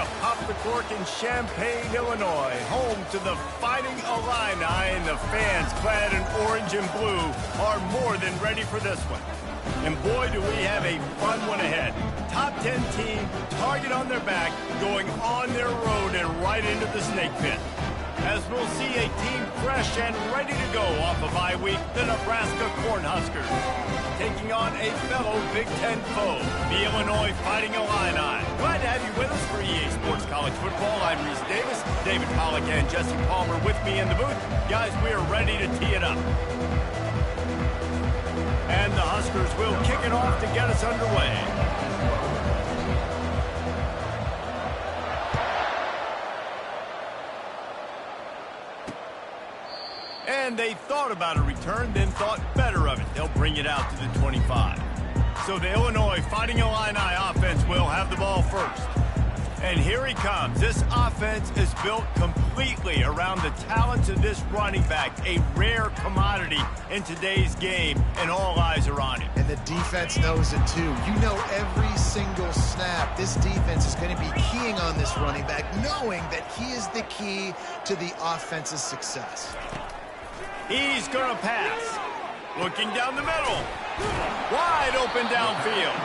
to pop the cork in Champaign, Illinois, home to the Fighting Illini, and the fans clad in orange and blue are more than ready for this one. And boy, do we have a fun one ahead. Top 10 team, target on their back, going on their road and right into the snake pit. As we'll see a team fresh and ready to go off a bye week, the Nebraska Cornhuskers, taking on a fellow Big Ten foe, the Illinois Fighting Illini. Glad to have you with us for EA Sports College Football. I'm Reese Davis, David Pollack and Jesse Palmer with me in the booth. Guys, we are ready to tee it up. And the Huskers will kick it off to get us underway. And they thought about a return, then thought better of it. They'll bring it out to the 25. So the Illinois Fighting Illini offense will have the ball first. And here he comes. This offense is built completely around the talents of this running back, a rare commodity in today's game, and all eyes are on him. And the defense knows it too. You know every single snap, this defense is going to be keying on this running back, knowing that he is the key to the offense's success. He's going to pass. Looking down the middle. Wide open downfield.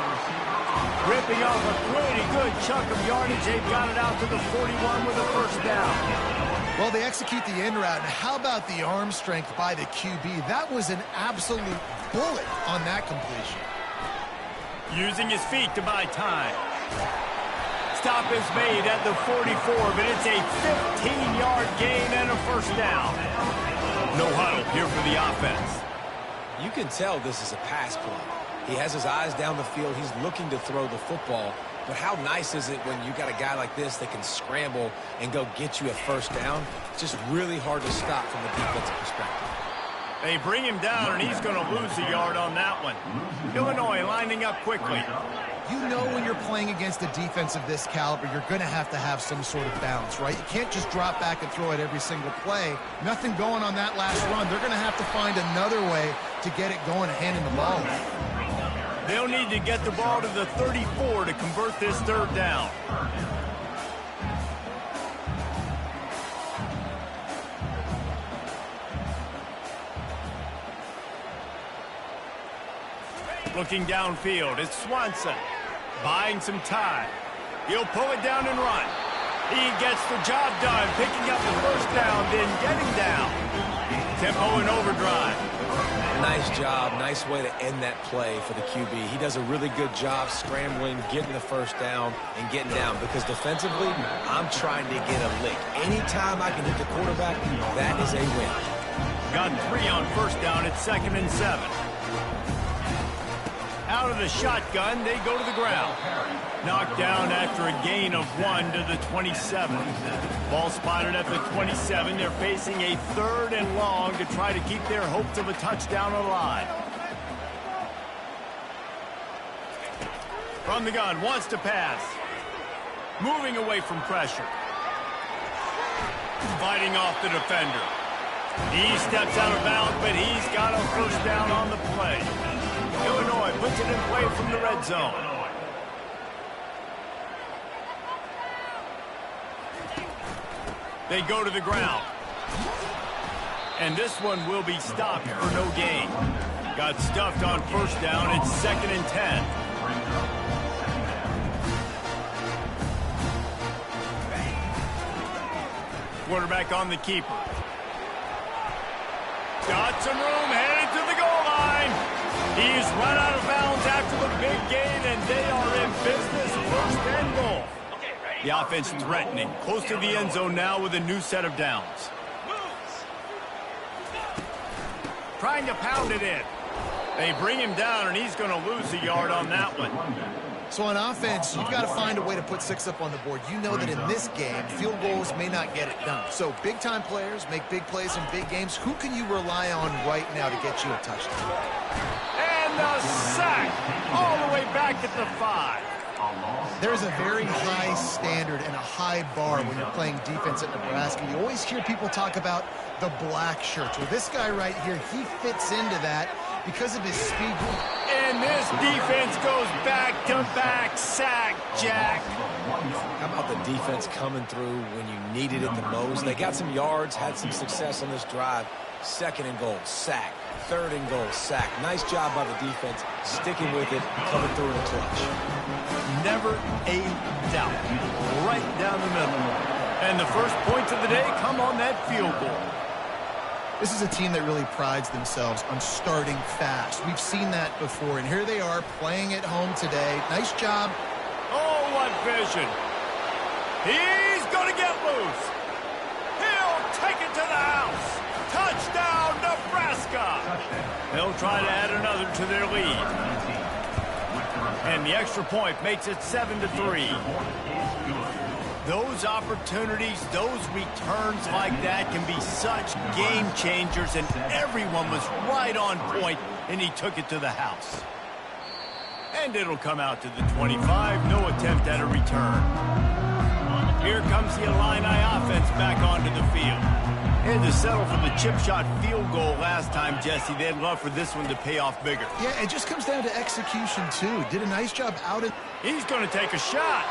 Ripping off a pretty good chunk of yardage. They've got it out to the 41 with a first down. Well, they execute the in route. And how about the arm strength by the QB? That was an absolute bullet on that completion. Using his feet to buy time. Stop is made at the 44, but it's a 15-yard gain and a first down. No huddle here for the offense. You can tell this is a pass play. He has his eyes down the field. He's looking to throw the football. But how nice is it when you got a guy like this that can scramble and go get you a first down? It's just really hard to stop from a defensive perspective. They bring him down, and he's going to lose a yard on that one. Illinois lining up quickly. You know when you're playing against a defense of this caliber, you're going to have some sort of balance, right? You can't just drop back and throw it every single play. Nothing going on that last run. They're going to have to find another way to get it going and handing the ball. They'll need to get the ball to the 34 to convert this third down. Looking downfield, it's Swanson. Buying some time. He'll pull it down and run. He gets the job done, picking up the first down, then getting down. Tempo and overdrive. Nice job. Nice way to end that play for the QB. He does a really good job scrambling, getting the first down, and getting down. Because defensively, I'm trying to get a lick. Anytime I can hit the quarterback, that is a win. Got 3 on first down at 2nd and 7. Out of the shotgun, they go to the ground. Knocked down after a gain of 1 to the 27. Ball spotted at the 27. They're facing a 3rd and long to try to keep their hopes of a touchdown alive. From the gun, wants to pass. Moving away from pressure. Fighting off the defender. He steps out of bounds, but he's got a first down on the play. Illinois puts it in play from the red zone. They go to the ground. And this one will be stopped for no gain. Got stuffed on first down. It's 2nd and 10. Quarterback on the keeper. Got some room, headed to the goal line. He's run out of bounds after the big gain, and they are in business, 1st and goal. The offense threatening, close to the end zone now with a new set of downs. Trying to pound it in. They bring him down, and he's going to lose a yard on that one. So on offense, you've got to find a way to put 6 up on the board. You know that in this game, field goals may not get it done. So big-time players make big plays in big games. Who can you rely on right now to get you a touchdown? And the sack all the way back at the 5. There's a very high standard and a high bar when you're playing defense at Nebraska. You always hear people talk about the black shirts. Well, this guy right here, he fits into that because of his speed. And this defense goes back-to-back sack, Jack. How about the defense coming through when you needed it the most? They got some yards, had some success on this drive. 2nd and goal, sack. 3rd and goal, sack. Nice job by the defense, sticking with it, coming through in the clutch. Never a doubt. Right down the middle. And the first points of the day come on that field goal. This is a team that really prides themselves on starting fast. We've seen that before, and here they are playing at home today. Nice job. Oh, what vision. He's going to get loose. He'll take it to the house. Touchdown, Nebraska. They'll try to add another to their lead. And the extra point makes it 7-3. Those opportunities, those returns like that can be such game changers, and everyone was right on point, and he took it to the house. And it'll come out to the 25, no attempt at a return. Here comes the Illini offense back onto the field. Had to settle for the chip shot field goal last time, Jesse. They'd love for this one to pay off bigger. Yeah, it just comes down to execution, too. Did a nice job out of... He's going to take a shot.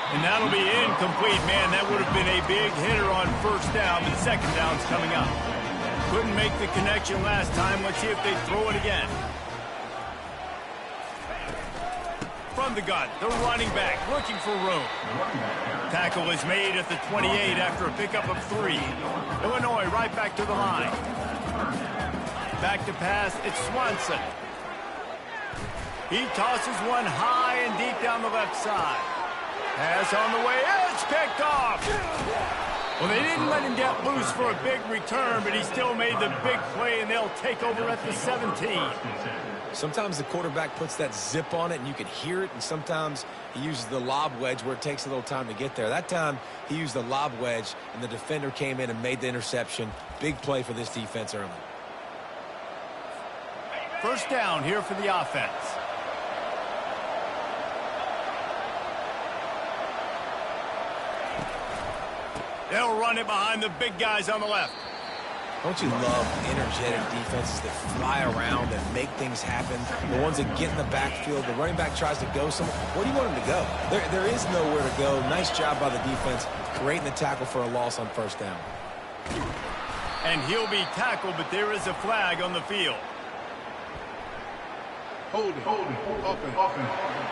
And that'll be incomplete. Man, that would have been a big hitter on first down, but second down's coming up. Couldn't make the connection last time. Let's see if they throw it again. From the gun, the running back looking for room. Tackle is made at the 28 after a pickup of 3. Illinois right back to the line. Back to pass, it's Swanson. He tosses one high and deep down the left side. Pass on the way, it's picked off. Well, they didn't let him get loose for a big return, but he still made the big play, and they'll take over at the 17. Sometimes the quarterback puts that zip on it, and you can hear it, and sometimes he uses the lob wedge where it takes a little time to get there. That time, he used the lob wedge, and the defender came in and made the interception. Big play for this defense early. First down here for the offense. They'll run it behind the big guys on the left. Don't you love energetic defenses that fly around and make things happen? The ones that get in the backfield, the running back tries to go somewhere. Where do you want him to go? There is nowhere to go. Nice job by the defense, creating the tackle for a loss on first down. And he'll be tackled, but there is a flag on the field. Hold it. Offense.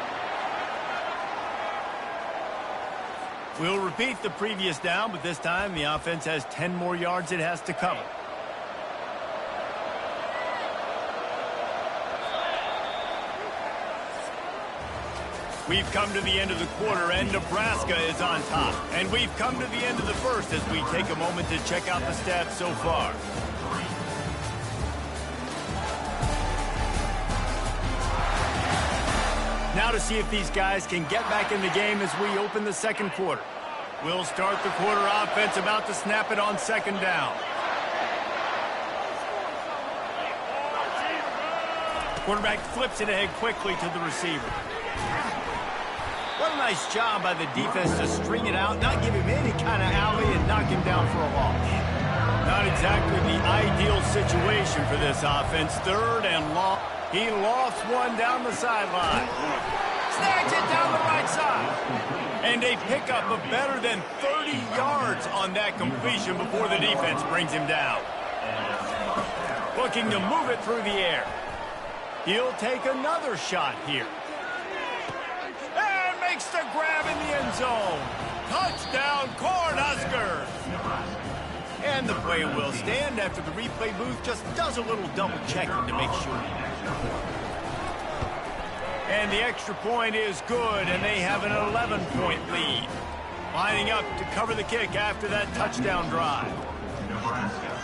We'll repeat the previous down, but this time the offense has 10 more yards it has to cover. We've come to the end of the quarter, and Nebraska is on top. And we've come to the end of the first as we take a moment to check out the stats so far. Now to see if these guys can get back in the game as we open the second quarter. We'll start the quarter offense about to snap it on second down. Quarterback flips it ahead quickly to the receiver. What a nice job by the defense to string it out, not give him any kind of alley, and knock him down for a loss. Not exactly the ideal situation for this offense. Third and long. He lofts one down the sideline. Snags it down the right side. And a pickup of better than 30 yards on that completion before the defense brings him down. Looking to move it through the air. He'll take another shot here. And makes the grab in the end zone. Touchdown, Cornhuskers. And the play will stand after the replay booth just does a little double checking to make sure. And the extra point is good, and they have an 11-point lead. Lining up to cover the kick after that touchdown drive. Nebraska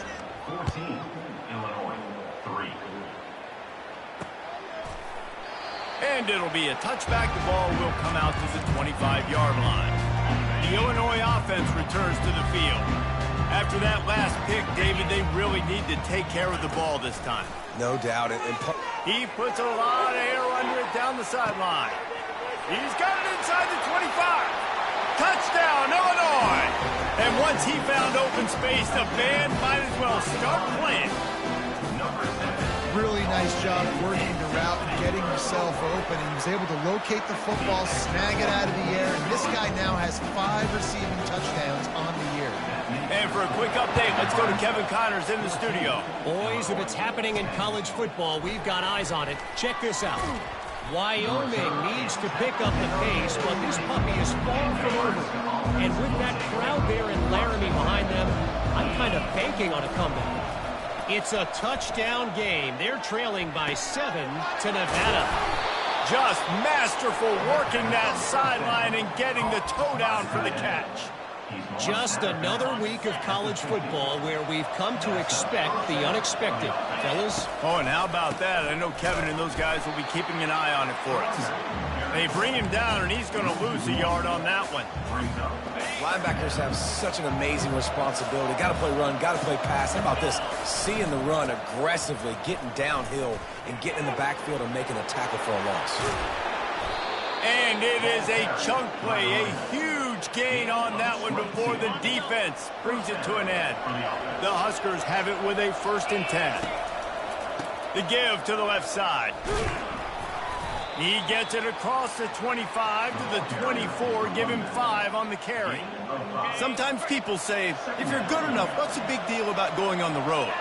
14, Illinois 3. And it'll be a touchback. The ball will come out to the 25-yard line. The Illinois offense returns to the field. After that last pick, David, they really need to take care of the ball this time. No doubt. He puts a lot of air under it down the sideline. He's got it inside the 25. Touchdown, Illinois! And once he found open space, the band might as well start playing. Number 7. really nice job working the route and getting himself open. And he was able to locate the football, snag it out of the air, and this guy now has 5 receiving touchdowns on the year. And for a quick update, let's go to Kevin Connors in the studio. Boys, if it's happening in college football, we've got eyes on it. Check this out. Wyoming needs to pick up the pace, but this puppy is far from over. And with that crowd there in Laramie behind them, I'm kind of banking on a comeback. It's a touchdown game. They're trailing by 7 to Nevada. Just masterful working that sideline and getting the toe down for the catch. Just another week of college football where we've come to expect the unexpected. Fellas? Oh, and how about that? I know Kevin and those guys will be keeping an eye on it for us. They bring him down, and he's going to lose a yard on that one. Linebackers have such an amazing responsibility. Got to play run, got to play pass. How about this? Seeing the run aggressively, getting downhill, and getting in the backfield and making a tackle for a loss. And it is a chunk play, a huge gain on that one before the defense brings it to an end. The Huskers have it with a 1st and 10. The give to the left side. He gets it across the 25 to the 24, give him 5 on the carry. Sometimes people say, if you're good enough, what's the big deal about going on the road?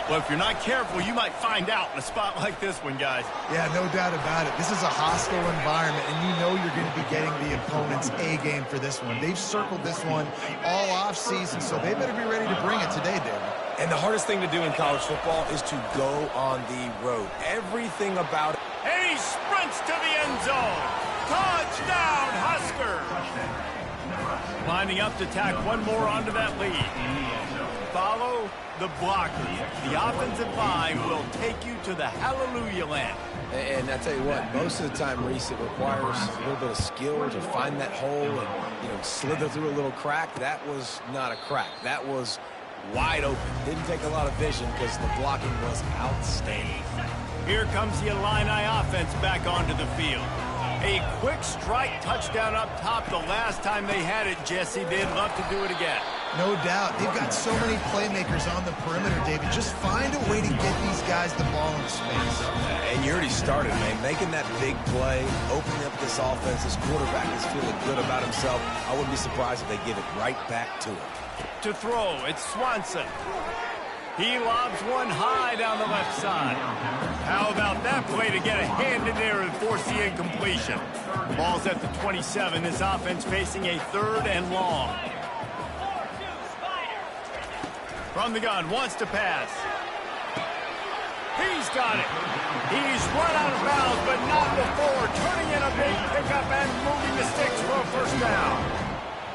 Well, if you're not careful, you might find out in a spot like this one, guys. Yeah, no doubt about it. This is a hostile environment, and you know you're going to be getting the opponent's A-game for this one. They've circled this one all off-season, so they better be ready to bring it today, David. And the hardest thing to do in college football is to go on the road. Everything about it. And he sprints to the end zone. Touchdown, Huskers! Lining up to tack one more onto that lead. Follow the blockers. The offensive line will take you to the hallelujah land. And I tell you what, most of the time, Reese, it requires a little bit of skill to find that hole and, slither through a little crack. That was not a crack. That was wide open. Didn't take a lot of vision because the blocking was outstanding. Here comes the Illini offense back onto the field. A quick strike touchdown up top the last time they had it, Jesse. They'd love to do it again. No doubt. They've got so many playmakers on the perimeter, David. Just find a way to get these guys the ball in space. And you already started, man. Making that big play, opening up this offense. This quarterback is feeling good about himself. I wouldn't be surprised if they give it right back to him. To throw, it's Swanson. He lobs one high down the left side. How about that play to get a hand in there and force the incompletion? Ball's at the 27. This offense facing a 3rd and long. From the gun, wants to pass. He's got it. He's run out of bounds, but not before. Turning in a big pickup and moving the sticks for a 1st down.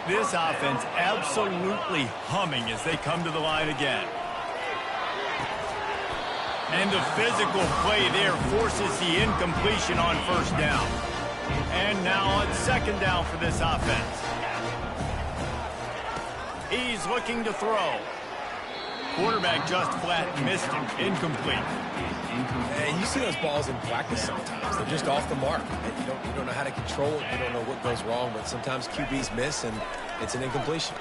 This offense absolutely humming as they come to the line again. And the physical play there forces the incompletion on 1st down. And now on 2nd down for this offense. He's looking to throw. Quarterback just flat missed it. Incomplete. And you see those balls in practice sometimes. They're just off the mark. And you don't know how to control it. You don't know what goes wrong, but sometimes QBs miss, and it's an incompletion.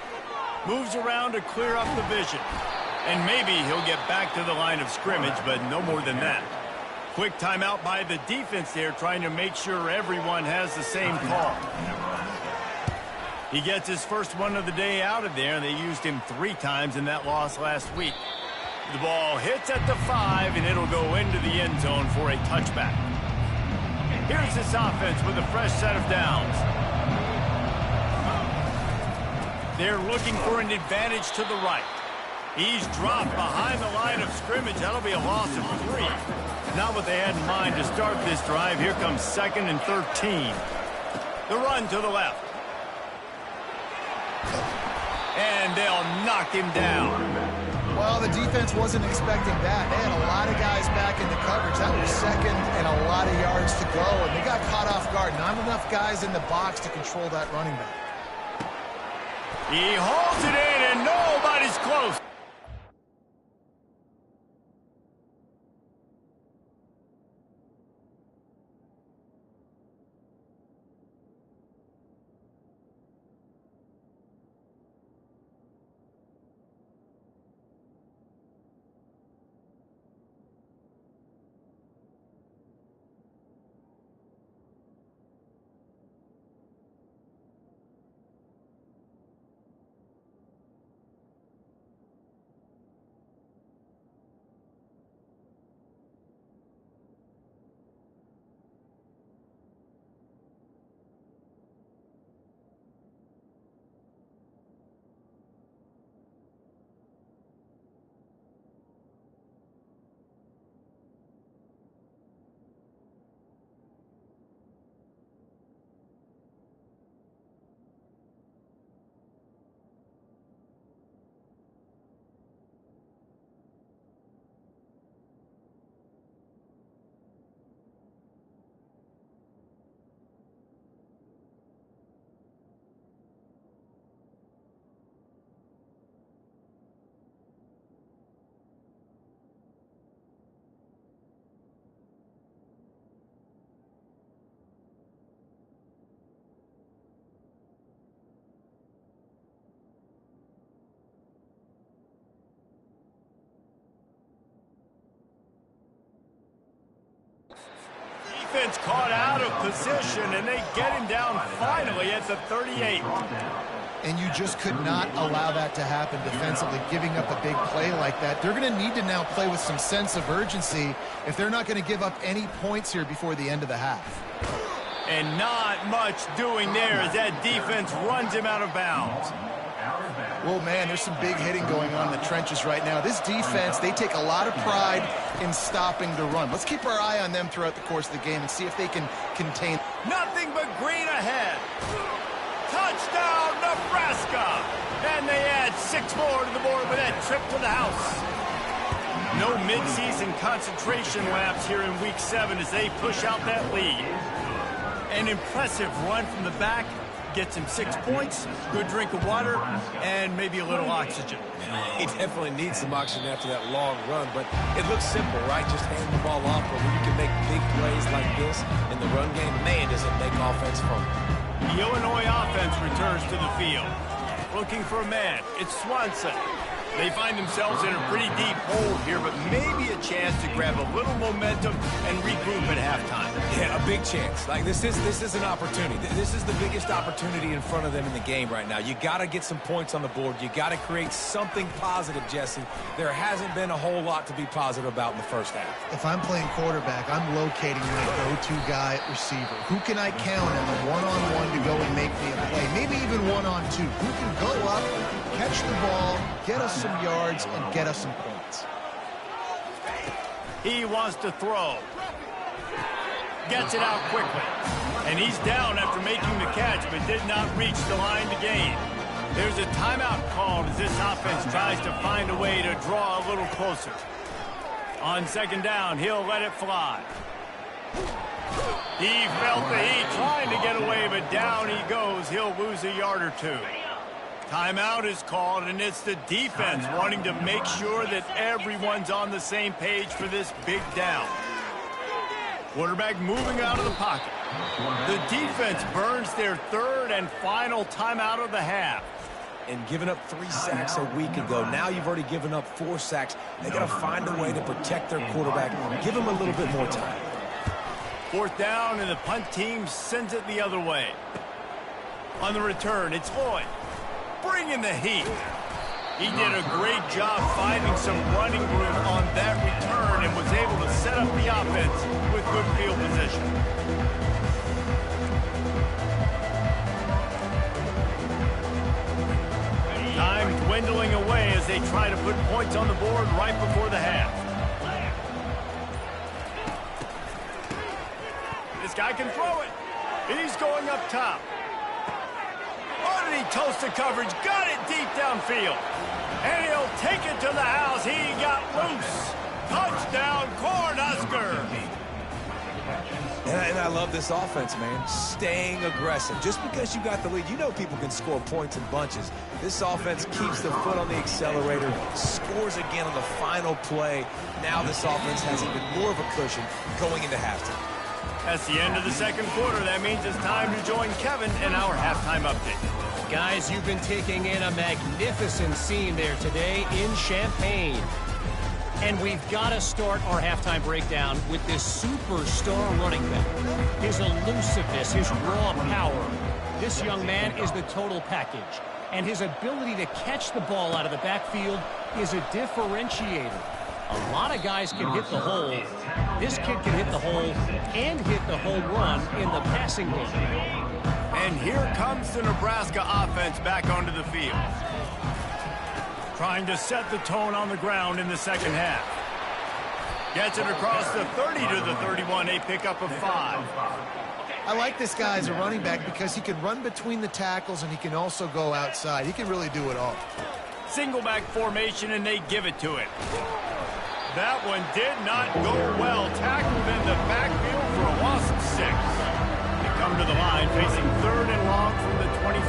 Moves around to clear up the vision. And maybe he'll get back to the line of scrimmage, but no more than that. Quick timeout by the defense there, trying to make sure everyone has the same call. He gets his first one of the day out of there, and they used him 3 times in that loss last week. The ball hits at the 5, and it'll go into the end zone for a touchback. Here's this offense with a fresh set of downs. They're looking for an advantage to the right. He's dropped behind the line of scrimmage. That'll be a loss of 3. Not what they had in mind to start this drive. Here comes 2nd and 13. The run to the left. And they'll knock him down. Well, the defense wasn't expecting that. They had a lot of guys back in the coverage. That was 2nd and a lot of yards to go, and they got caught off guard. Not enough guys in the box to control that running back. He hauls it in, and nobody's close. defense caught out of position, and they get him down finally at the 38. And you just could not allow that to happen defensively, giving up a big play like that. They're going to need to now play with some sense of urgency if they're not going to give up any points here before the end of the half. And not much doing there as that defense runs him out of bounds. Well, man, there's some big hitting going on in the trenches right now. This defense, they take a lot of pride in stopping the run. Let's keep our eye on them throughout the course of the game and see if they can contain. Nothing but green ahead. Touchdown, Nebraska! And they add 6 more to the board with that trip to the house. No midseason concentration laps here in Week 7 as they push out that lead. An impressive run from the back. Gets him 6 points, good drink of water, and maybe a little oxygen. He definitely needs some oxygen after that long run, but it looks simple, right? Just hand the ball off, but when you can make big plays like this in the run game, man, does it make offense fun. The Illinois offense returns to the field. Looking for a man. It's Swanson. They find themselves in a pretty deep hole here, but maybe a chance to grab a little momentum and regroup at halftime. Yeah, a big chance. Like this is an opportunity. This is the biggest opportunity in front of them in the game right now. You got to get some points on the board. You got to create something positive, Jesse. There hasn't been a whole lot to be positive about in the first half. If I'm playing quarterback, I'm locating my go-to guy at receiver. Who can I count on a one-on-one to go and make me a play? Maybe even one-on-two. Who can go up, catch the ball, get us some yards, and get us some points. He wants to throw. Gets it out quickly. And he's down after making the catch, but did not reach the line to gain. There's a timeout called as this offense tries to find a way to draw a little closer. On second down, he'll let it fly. He felt the heat trying to get away, but down he goes. He'll lose a yard or two. Timeout is called, and it's the defense wanting to make sure that everyone's on the same page for this big down. Quarterback moving out of the pocket. The defense burns their third and final timeout of the half. And giving up 3 sacks a week ago. Now you've already given up 4 sacks. They got to find a way to protect their quarterback. Give him a little bit more time. Fourth down, and the punt team sends it the other way. On the return, it's Lloyd. Bringing the heat. He did a great job finding some running room on that return and was able to set up the offense with good field position. Time dwindling away as they try to put points on the board right before the half. This guy can throw it. He's going up top. Oh, did he toast the coverage? Got it deep downfield. And he'll take it to the house. He got loose. Touchdown, Cornhusker. And I love this offense, man. Staying aggressive. Just because you got the lead, you know people can score points in bunches. This offense keeps the foot on the accelerator, scores again on the final play. Now this offense has even more of a cushion going into halftime. That's the end of the second quarter. That means it's time to join Kevin in our halftime update. Guys, you've been taking in a magnificent scene there today in Champaign. And we've got to start our halftime breakdown with this superstar running back. His elusiveness, his raw power. This young man is the total package. And his ability to catch the ball out of the backfield is a differentiator. A lot of guys can hit the hole. This kid can hit the hole and hit the home run in the passing game. And here comes the Nebraska offense back onto the field. Trying to set the tone on the ground in the second half. Gets it across the 30 to the 31, a pickup of 5. I like this guy as a running back because he can run between the tackles and he can also go outside. He can really do it all. Single back formation, and they give it to him. That one did not go well. Tackled in the backfield for a loss of 6. They come to the line facing third and long from the 25.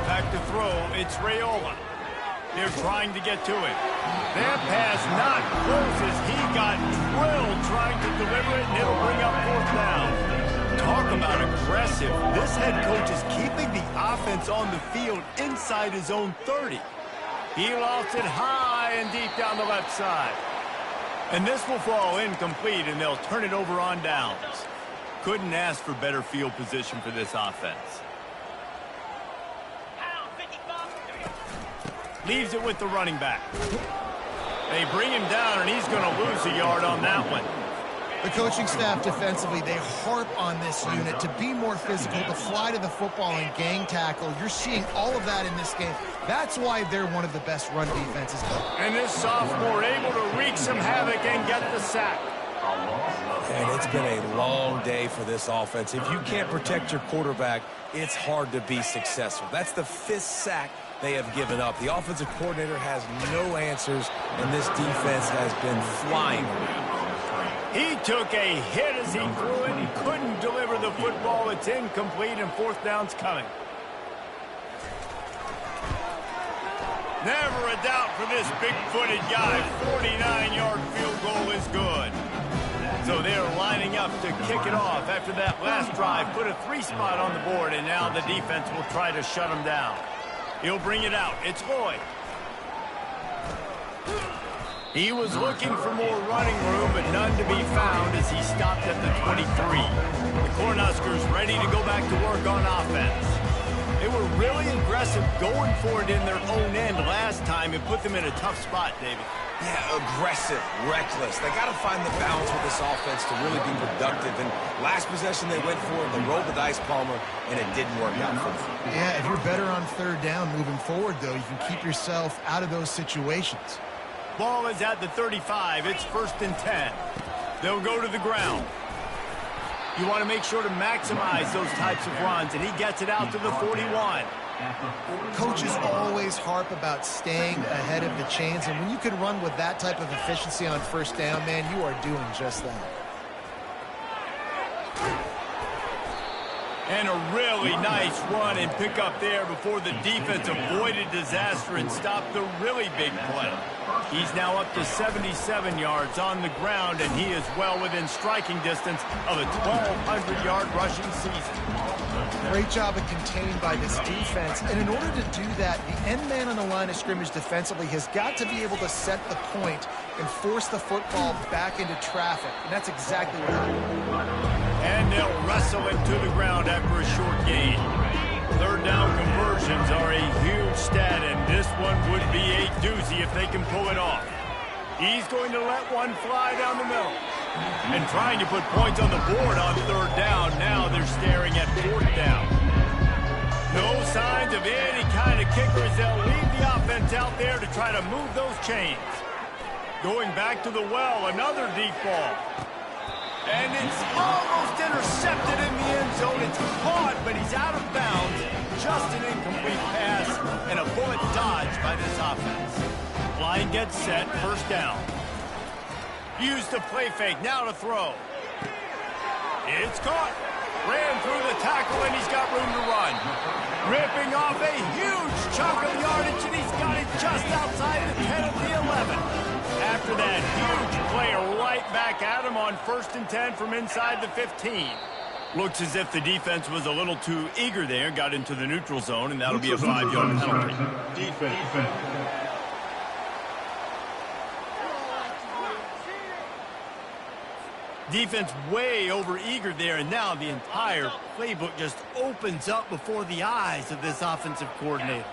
Back to throw, it's Raiola. They're trying to get to it. That pass not close as he got drilled trying to deliver it, and it'll bring up fourth down. Talk about aggressive. This head coach is keeping the offense on the field inside his own 30. He lost it high and deep down the left side. And this will fall incomplete, and they'll turn it over on downs. Couldn't ask for better field position for this offense. Leaves it with the running back. They bring him down, and he's going to lose a yard on that one. The coaching staff defensively, they harp on this unit to be more physical, to fly to the football and gang tackle. You're seeing all of that in this game. That's why they're one of the best run defenses. And this sophomore able to wreak some havoc and get the sack. And it's been a long day for this offense. If you can't protect your quarterback, it's hard to be successful. That's the 5th sack they have given up. The offensive coordinator has no answers, and this defense has been flying. He took a hit as he threw it and couldn't deliver the football. It's incomplete, and 4th down's coming. Never a doubt for this big-footed guy. 49-yard field goal is good. So they're lining up to kick it off after that last drive. Put a 3-spot on the board, and now the defense will try to shut him down. He'll bring it out. It's Lloyd. He was looking for more running room, but none to be found as he stopped at the 23. The Cornhuskers ready to go back to work on offense. They were really aggressive going for it in their own end last time and put them in a tough spot, David. Yeah, aggressive, reckless. They got to find the balance with this offense to really be productive. And last possession they went for it, they rolled the dice, Palmer, and it didn't work out for them. Yeah, if you're better on 3rd down moving forward, though, you can keep yourself out of those situations. Ball is at the 35. It's 1st and 10. They'll go to the ground. You want to make sure to maximize those types of runs, and he gets it out to the 41. Coaches always harp about staying ahead of the chains, and when you can run with that type of efficiency on 1st down, man, you are doing just that. And a really nice run and pick up there before the defense avoided disaster and stopped the really big play. He's now up to 77 yards on the ground, and he is well within striking distance of a 1,200-yard rushing season. Great job of contained by this defense, and in order to do that, the end man on the line of scrimmage defensively has got to be able to set the point and force the football back into traffic, and that's exactly what happened. And they'll wrestle him to the ground after a short gain. 3rd down conversions are a huge stat, and this one would be a doozy if they can pull it off. He's going to let one fly down the middle. And trying to put points on the board on 3rd down. Now they're staring at 4th down. No signs of any kind of kickers. They'll leave the offense out there to try to move those chains. Going back to the well, another deep ball. And it's almost intercepted in the end zone. It's caught, but he's out of bounds. Just an incomplete pass and a bullet dodged by this offense. Line gets set, 1st down. Used the play fake, now to throw. It's caught. Ran through the tackle, and he's got room to run. Ripping off a huge chunk of yardage, and he's got it just outside the 10 of the 11. After that huge play, right back at him on 1st and 10 from inside the 15. Looks as if the defense was a little too eager there, got into the neutral zone, and that'll be a 5-yard penalty. Defense. Defense way over eager there, and now the entire playbook just opens up before the eyes of this offensive coordinator.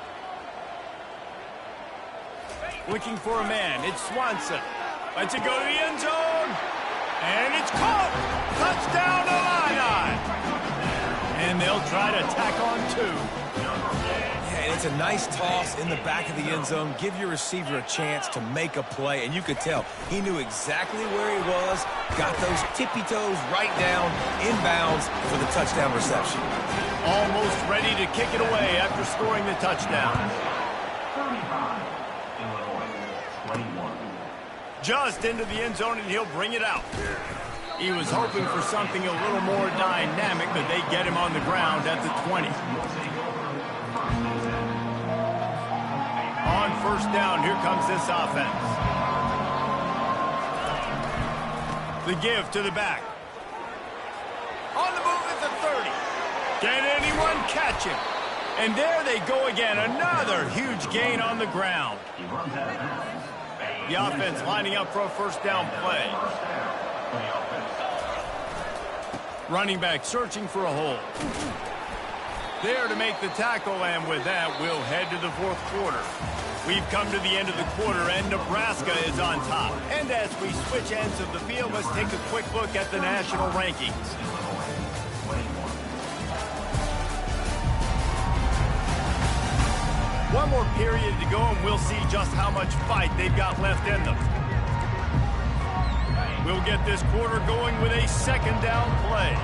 Looking for a man. It's Swanson. Lets it go to the end zone. And it's caught. Touchdown Illini. And they'll try to tack on 2. Yeah, and it's a nice toss in the back of the end zone. Give your receiver a chance to make a play. And you could tell he knew exactly where he was. Got those tippy toes right down, inbounds for the touchdown reception. Almost ready to kick it away after scoring the touchdown. 35. Just into the end zone, and he'll bring it out. He was hoping for something a little more dynamic, but they get him on the ground at the 20. On 1st down, here comes this offense. The give to the back. On the move at the 30. Can anyone catch him? And there they go again, another huge gain on the ground. He runs out of bounds. The offense lining up for a first down play. Running back searching for a hole. There to make the tackle, and with that, we'll head to the fourth quarter. We've come to the end of the quarter, and Nebraska is on top. And as we switch ends of the field, let's take a quick look at the national rankings. One more period to go, and we'll see just how much fight they've got left in them. We'll get this quarter going with a second down play.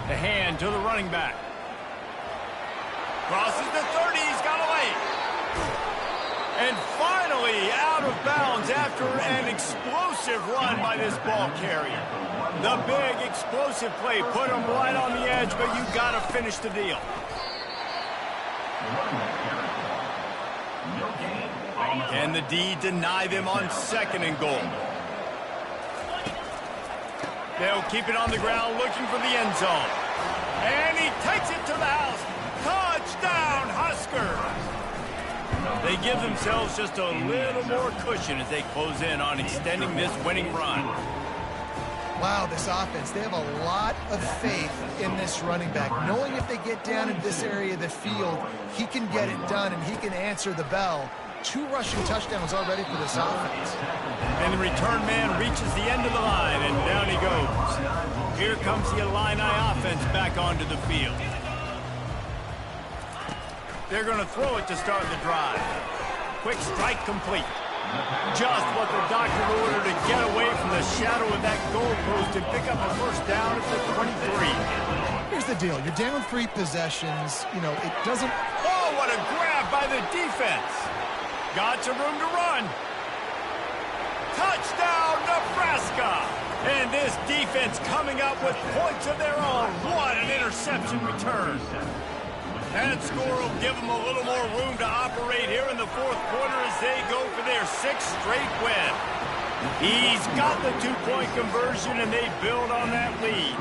The hand to the running back. Crosses the 30, he's got away. And finally out of bounds after an explosive run by this ball carrier. The big explosive play put him right on the edge, but you got to finish the deal. Can the D deny them on second and goal? They'll keep it on the ground looking for the end zone. And he takes it to the house. Touchdown, Huskers! They give themselves just a little more cushion as they close in on extending this winning run. Wow, this offense, they have a lot of faith in this running back. Knowing if they get down in this area of the field, he can get it done and he can answer the bell. 2 rushing touchdowns already for this offense. And the return man reaches the end of the line, and down he goes. Here comes the Illini offense back onto the field. They're going to throw it to start the drive. Quick strike complete. Just what the doctor ordered to get away from the shadow of that goalpost and pick up a first down at the 23. Here's the deal. You're down 3 possessions. You know, it doesn't... Oh, what a grab by the defense. Got some room to run. Touchdown, Nebraska. And this defense coming up with points of their own. What an interception return. That score will give them a little more room to operate here in the fourth quarter as they go for their 6th straight win. He's got the 2-point conversion, and they build on that lead.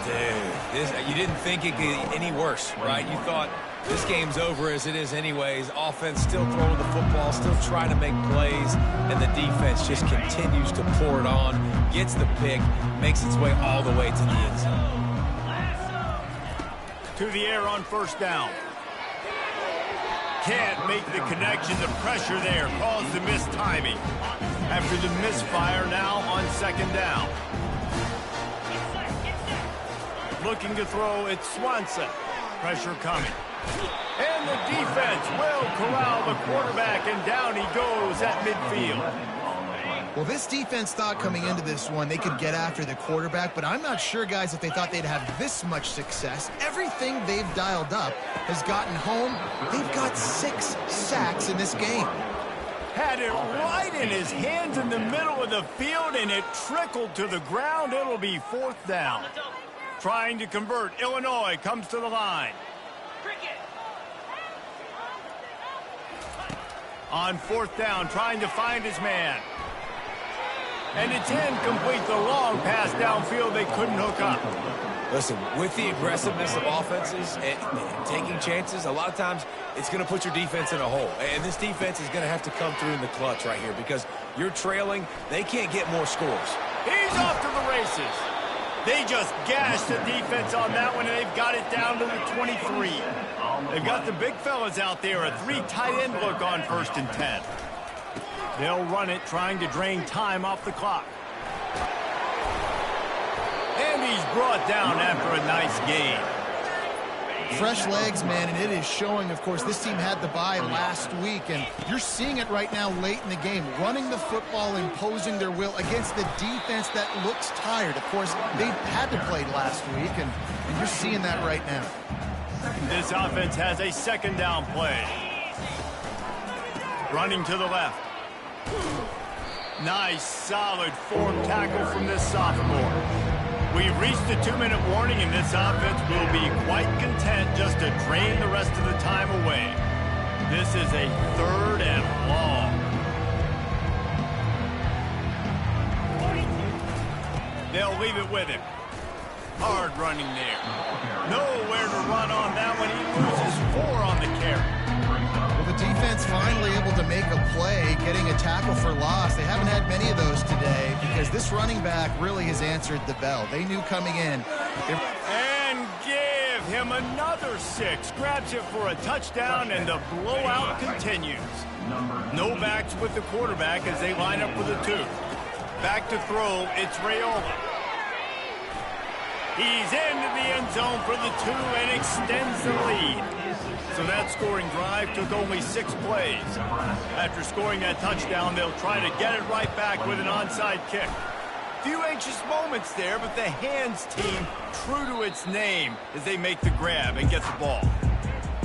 Dude, you didn't think it could get any worse, right? You thought this game's over as it is anyways. Offense still throwing the football, still trying to make plays, and the defense just continues to pour it on, gets the pick, makes its way all the way to the end zone. To the air on first down. Can't make the connection. The pressure there caused the missed timing. After the misfire, now on second down. Looking to throw, it's Swanson. Pressure coming. And the defense will corral the quarterback, and down he goes at midfield. Well, this defense thought coming into this one they could get after the quarterback, but I'm not sure, guys, if they thought they'd have this much success. Everything they've dialed up has gotten home. They've got 6 sacks in this game. Had it right in his hands in the middle of the field, and it trickled to the ground. It'll be fourth down. Trying to convert. Illinois comes to the line. On fourth down, trying to find his man. And it's incomplete. The long pass downfield they couldn't hook up. Listen, with the aggressiveness of offenses and taking chances, a lot of times it's going to put your defense in a hole. And this defense is going to have to come through in the clutch right here because you're trailing. They can't get more scores. He's off to the races. They just gashed the defense on that one, and they've got it down to the 23. They've got the big fellas out there, a 3 tight end look on 1st and 10. They'll run it, trying to drain time off the clock. And he's brought down after a nice gain. Fresh legs, man, and it is showing, of course, this team had the bye last week, and you're seeing it right now late in the game, running the football, imposing their will against the defense that looks tired. Of course, they had to play last week, and you're seeing that right now. This offense has a second down play. Running to the left. Nice, solid form tackle from this sophomore. We've reached the 2-minute warning, and this offense will be quite content just to drain the rest of the time away. This is a 3rd and long. They'll leave it with him. Hard running there. Nowhere to run on that one. He loses 4 on the carry. Well, the defense finally able to make a play, getting a tackle for loss. They haven't had many of those today because this running back really has answered the bell. They knew coming in. And give him another 6. Grabs it for a touchdown, and the blowout continues. No backs with the quarterback as they line up for the 2. Back to throw, it's Raiola. He's into the end zone for the 2 and extends the lead. So that scoring drive took only 6 plays. After scoring that touchdown, they'll try to get it right back with an onside kick. Few anxious moments there, but the hands team true to its name as they make the grab and get the ball.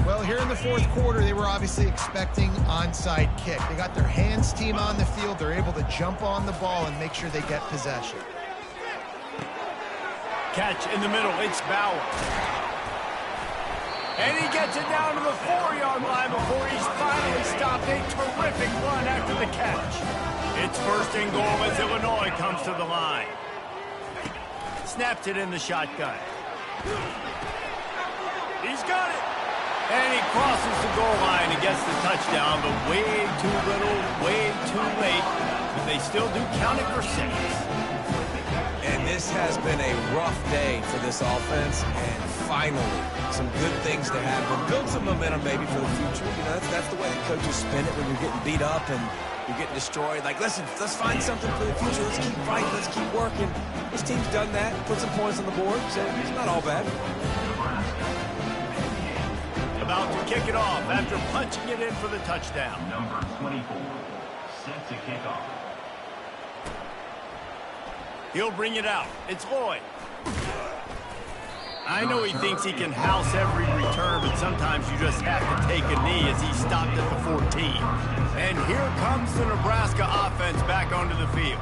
Well, here in the 4th quarter, they were obviously expecting onside kick. They got their hands team on the field. They're able to jump on the ball and make sure they get possession. Catch in the middle, it's Bauer. And he gets it down to the 4-yard line before he's finally stopped. A terrific run after the catch. It's 1st and goal as Illinois comes to the line. Snaps it in the shotgun. He's got it. And he crosses the goal line and gets the touchdown, but way too little, way too late. But they still do count it for 6. And this has been a rough day for this offense, and finally, some good things to happen. Build some momentum maybe for the future. You know, that's the way the coaches spin it when you're getting beat up and you're getting destroyed. Like, listen, let's find something for the future. Let's keep fighting. Let's keep working. This team's done that, put some points on the board, so it's not all bad. About to kick it off after punching it in for the touchdown. Number 24, set to kick off. He'll bring it out. It's Lloyd. I know he thinks he can house every return, but sometimes you just have to take a knee as he stopped at the 14. And here comes the Nebraska offense back onto the field.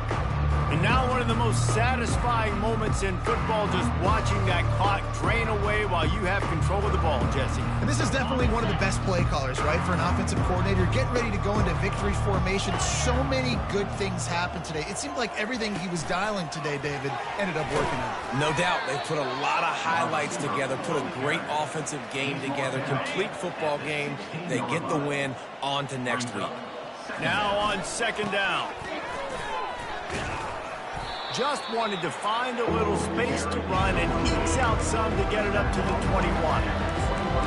And now one of the most satisfying moments in football, just watching that clock drain away while you have control of the ball, Jesse. And this is definitely one of the best play callers, right, for an offensive coordinator. Getting ready to go into victory formation. So many good things happened today. It seemed like everything he was dialing today, David, ended up working out. No doubt. They put a lot of highlights together, put a great offensive game together, complete football game. They get the win. On to next week. Now on 2nd down. Just wanted to find a little space to run and ekes out some to get it up to the 21.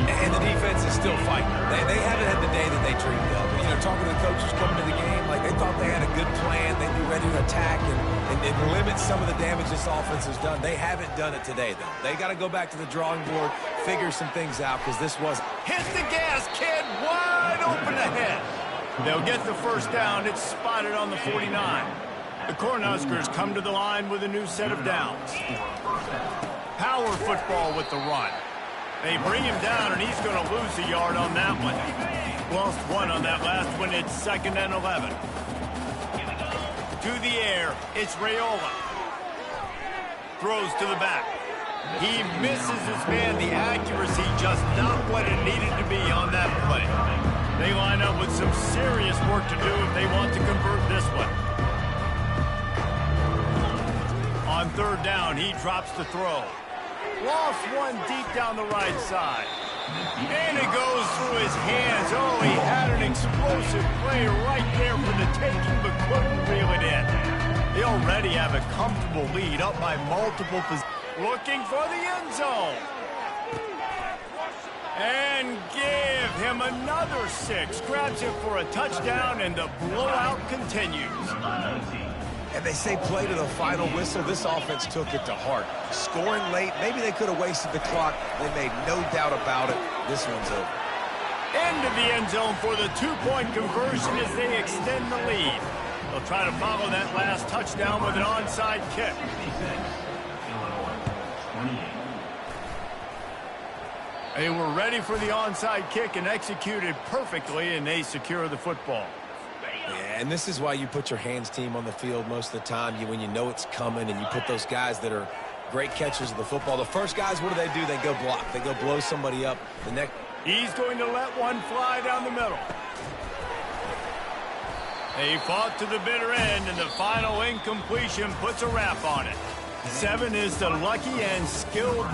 And the defense is still fighting. They haven't had the day that they dreamed of. You know, talking to the coaches coming to the game, like they thought they had a good plan. They'd be ready to attack and limit some of the damage this offense has done. They haven't done it today, though. They got to go back to the drawing board, figure some things out, because this wasn't. Hit the gas, kid. Wide open ahead. They'll get the 1st down. It's spotted on the 49. The Cornhuskers come to the line with a new set of downs. Power football with the run. They bring him down, and he's going to lose a yard on that one. Lost 1 on that last one. It's 2nd and 11. To the air, it's Raiola. Throws to the back. He misses his man. The accuracy just not what it needed to be on that play. They line up with some serious work to do if they want to convert this one. On 3rd down, he drops the throw. Lost 1 deep down the right side. And it goes through his hands. Oh, he had an explosive play right there for the taking, but couldn't reel it in. They already have a comfortable lead up by multiple positions. Looking for the end zone. And give him another 6. Grabs it for a touchdown, and the blowout continues. And they say play to the final whistle. This offense took it to heart. Scoring late, maybe they could have wasted the clock. They made no doubt about it. This one's over. Into the end zone for the 2-point conversion as they extend the lead. They'll try to follow that last touchdown with an onside kick. They were ready for the onside kick and executed perfectly, and they secure the football. Yeah, and this is why you put your hands team on the field most of the time when you know it's coming, and you put those guys that are great catchers of the football. The first guys, what do? They go block. They go blow somebody up. The next. He's going to let one fly down the middle. They fought to the bitter end, and the final incompletion puts a wrap on it. 7 is the lucky and skilled